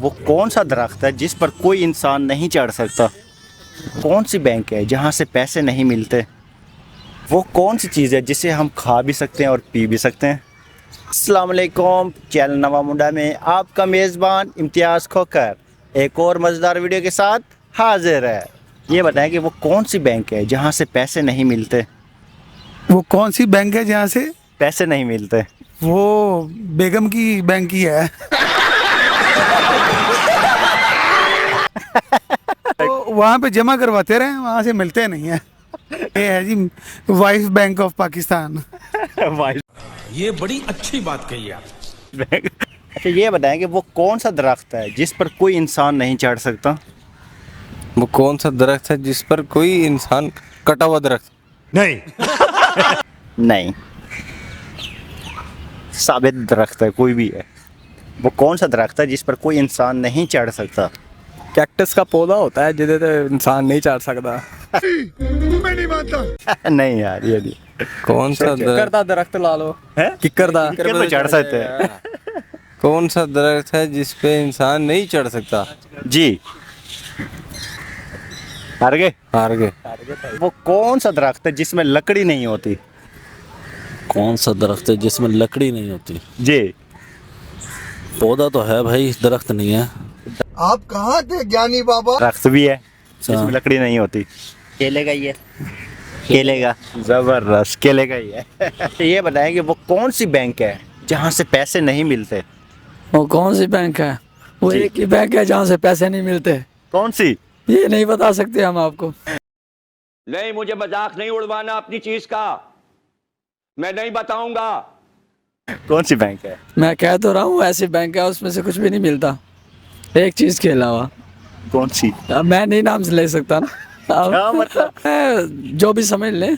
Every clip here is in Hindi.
वो कौन सा दरख्त है जिस पर कोई इंसान नहीं चढ़ सकता? कौन सी बैंक है जहाँ से पैसे नहीं मिलते? वो कौन सी चीज़ है जिसे हम खा भी सकते हैं और पी भी सकते हैं? अस्सलाम वालेकुम, चैनल नवा मुंडा में आपका मेज़बान इम्तियाज़ खोकर एक और मज़ेदार वीडियो के साथ हाजिर है। ये बताएं कि वो कौन सी बैंक है जहाँ से पैसे नहीं मिलते? वो कौन सी बैंक है जहाँ से पैसे नहीं मिलते। वो बेगम की बैंक ही है। तो वहाँ पे जमा करवाते रहे, वहाँ से मिलते नहीं है। ये है जी वाइफ बैंक ऑफ पाकिस्तान। ये बड़ी अच्छी बात कही आप। अच्छा, ये बताएं कि वो कौन सा दरख्त है जिस पर कोई इंसान नहीं चढ़ सकता? वो कौन सा दरख्त है जिस पर कोई इंसान कटा हुआ दरख्त? नहीं, साबित दरख्त है, कोई भी है। वो कौन सा दरख्त है जिस पर कोई इंसान नहीं चढ़ सकता? कैक्टस का पौधा होता है जिसे तो इंसान नहीं चढ़ सकता। नहीं यार, ये नहीं। कौन सा करता दरख्त ला लो। है किक्कर दा किक्कर पे चढ़ सकते हैं। कौन सा दरख्त है जिस पे इंसान नहीं चढ़ सकता? जी, हार गए। हार गए। वो कौन सा दरख्त है जिसमें लकड़ी नहीं होती? कौन सा दरख्त है जिसमें लकड़ी नहीं होती? जी, पौधा तो है भाई, दरख्त नहीं है। आप कहाँ थे ज्ञानी बाबा? दरख्त भी है जिसमें लकड़ी नहीं होती। केले का ही है। केले का, जबरदस्त, केले का ही है। ये बताएं कि वो कौन सी बैंक है जहाँ से पैसे नहीं मिलते? वो कौन सी बैंक है? वो जी। एक ही बैंक है जहाँ से पैसे नहीं मिलते। कौन सी? ये नहीं बता सकते हम आपको। नहीं, मुझे मजाक नहीं उड़वाना अपनी चीज का, मैं नहीं बताऊंगा। कौन सी बैंक है? मैं कह तो रहा हूँ ऐसी बैंक है उसमें से कुछ भी नहीं मिलता, एक चीज के अलावा। कौन सी? अब मैं नहीं नाम से ले सकता ना। क्या मतलब? जो भी समझ ले,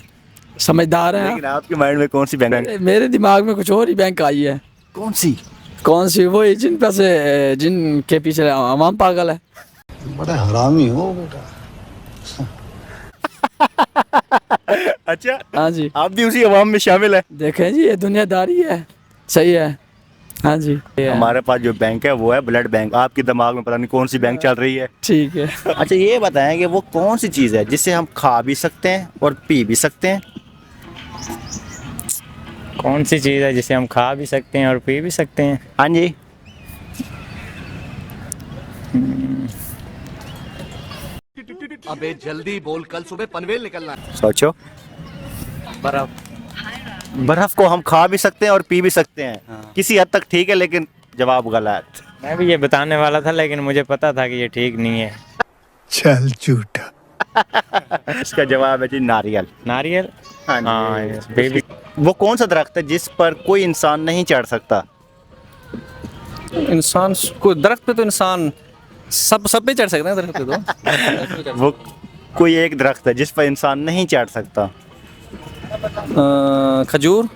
समझदार लेकिन है। आपके माइंड में कौन सी बैंक है? मेरे दिमाग में कुछ और ही बैंक आई है। कौन सी? कौन सी? वो ही जिन पैसे, जिनके पीछे आवाम पागल है। बड़ा हरामी हो बेटा। अच्छा, हाँ जी, आप भी उसी अवाम में शामिल है। देखें जी, ये दुनियादारी है। सही है। हाँ जी, हमारे पास जो बैंक है वो है ब्लड बैंक। आपके दिमाग में पता नहीं कौन सी बैंक चल रही है। ठीक है। अच्छा, ये बताएं कि वो कौन सी चीज़ है जिसे हम खा भी सकते हैं और पी भी सकते हैं? कौन सी चीज़ है जिसे हम खा भी सकते हैं और पी भी सकते हैं? हाँ जी, अबे जल्दी बोल, कल सुबह पनवेल निकलना है। सोचो। बर्फ को हम खा भी सकते हैं और पी भी सकते हैं। किसी हद तक ठीक है, लेकिन जवाब गलत। मैं भी ये बताने वाला था लेकिन मुझे पता था कि ये ठीक नहीं है। चल झूठा। इसका जवाब है जी नारियल। नारियल? हाँ हाँ, जी। बेबी। वो कौन सा दरख्त है जिस पर कोई इंसान नहीं चढ़ सकता? इंसान को दरख्त पे तो इंसान सब पे चढ़ सकते हैं। दरख्त पे तो वो कोई एक दरख्त है जिस पर इंसान नहीं चढ़ सकता। खजूर।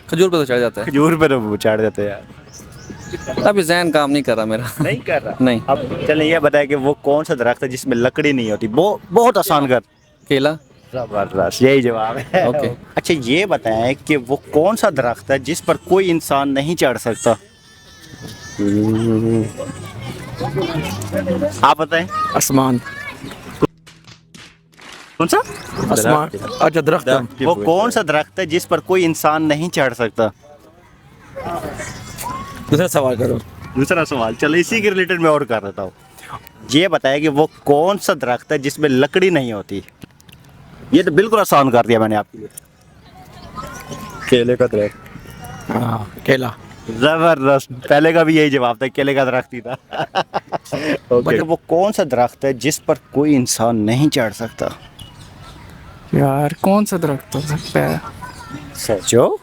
खजूर पे तो चढ़ जाता है। खजूर पर वो चढ़ जाते हैं यार। अभी जहन काम नहीं कर रहा मेरा। नहीं कर रहा। नहीं। अब चलिए ये बताए कि वो कौन सा दरख्त है जिसमें लकड़ी नहीं होती? बहुत आसान कर। केला। जबरदस्त, यही जवाब है। ओके। अच्छा, ये बताएं कि वो कौन सा दरख्त है जिस पर कोई इंसान नहीं चढ़ सकता? आप बताएं। आसमान। कौन सा? आसमान। अच्छा, दरख्त। वो कौन सा दरख्त है जिस पर कोई इंसान नहीं चढ़ सकता? दूसरा सवाल करो। दूसरा सवाल, चलो इसी के रिलेटेड मैं और कर देता हूँ। ये बताया कि वो कौन सा दरख्त है जिसमें लकड़ी नहीं होती? ये तो बिल्कुल आसान कर दिया मैंने आपके लिए। केले का दरख्त। हाँ, केला। जबरदस्त, पहले का भी यही जवाब था, केले का दरख्त ही था। ओके। वो कौन सा दरख्त है जिस पर कोई इंसान नहीं चढ़ सकता? यार, कौन सा दरख्त हो सकता है? सोचो।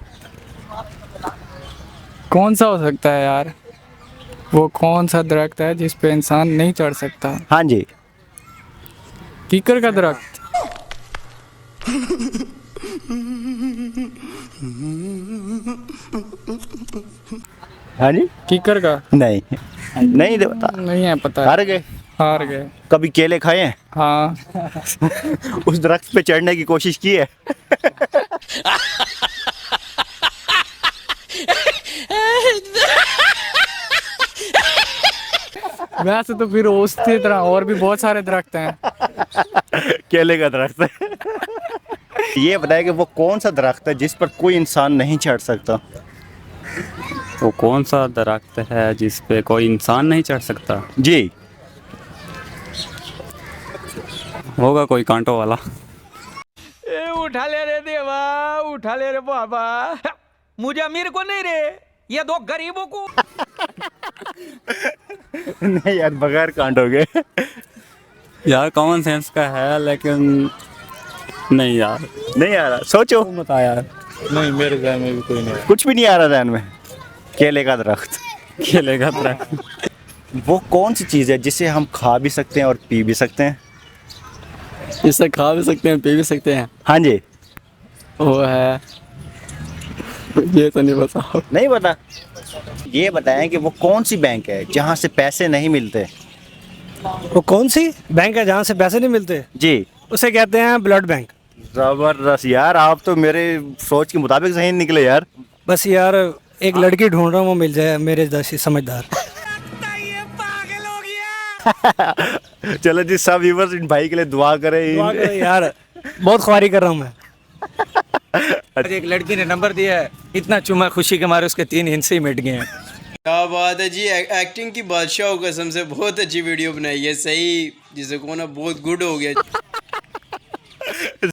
कौन सा हो सकता है यार? वो कौन सा दरख्त है जिस पे इंसान नहीं चढ़ सकता? हाँ जी। कीकर का दरख्त। हाँ जी। कीकर का। नहीं, नहीं पता। नहीं है पता। हार गए। हार गए। कभी केले खाए हैं? हाँ। उस दरख्त पे चढ़ने की कोशिश की है? वैसे तो फिर उसकी तरह और भी बहुत सारे दरख्त हैं। केले का दरख्त है। ये बताया कि वो कौन सा दरख्त है जिस पर कोई इंसान नहीं चढ़ सकता। वो कौन सा दरख्त है जिस पे कोई इंसान नहीं चढ़ सकता? जी। होगा कोई कांटों वाला। उठा ले रे देवा, उठा ले रे बाबा, मुझे अमीर को नहीं रे, ये दो गरीबों को। नहीं यार, बगैर कांटों के। यार कॉमन सेंस का है लेकिन नहीं यार, नहीं आ रहा, सोचो। बता यार। नहीं, मेरे घर में भी कोई नहीं है। कुछ भी नहीं आ रहा ध्यान में। केले का दरख्त। केले का दरख्त। वो कौन सी चीज़ है जिसे हम खा भी सकते हैं और पी भी सकते हैं? इसे खा भी सकते हैं, पी भी सकते हैं। हाँ जी। वो है, ये तो नहीं पता। नहीं पता? ये बताएं कि वो कौन सी बैंक है जहाँ से पैसे नहीं मिलते? वो कौन सी बैंक है जहाँ से पैसे नहीं मिलते? जी। उसे कहते हैं ब्लड बैंक। जबरदस्त यार, आप तो मेरे सोच के मुताबिक सही निकले यार। बस यार एक लड़की ढूंढ रहा हूँ, वो मिल जाए मेरे जैसी समझदार। चलो जी, सब व्यूअर्स इन भाई के लिए दुआ करें। दुआ करो यार, बहुत ख्वारी कर रहा हूँ मैं। एक लड़की ने नंबर दिया है, इतना चुमा खुशी के मारे उसके 3 हिस्से ही मिट गए हैं। क्या बात है जी, एक्टिंग की बादशाह हो कसम से, बहुत अच्छी वीडियो बनाई है। सही जिसे को ना बहुत गुड हो गया।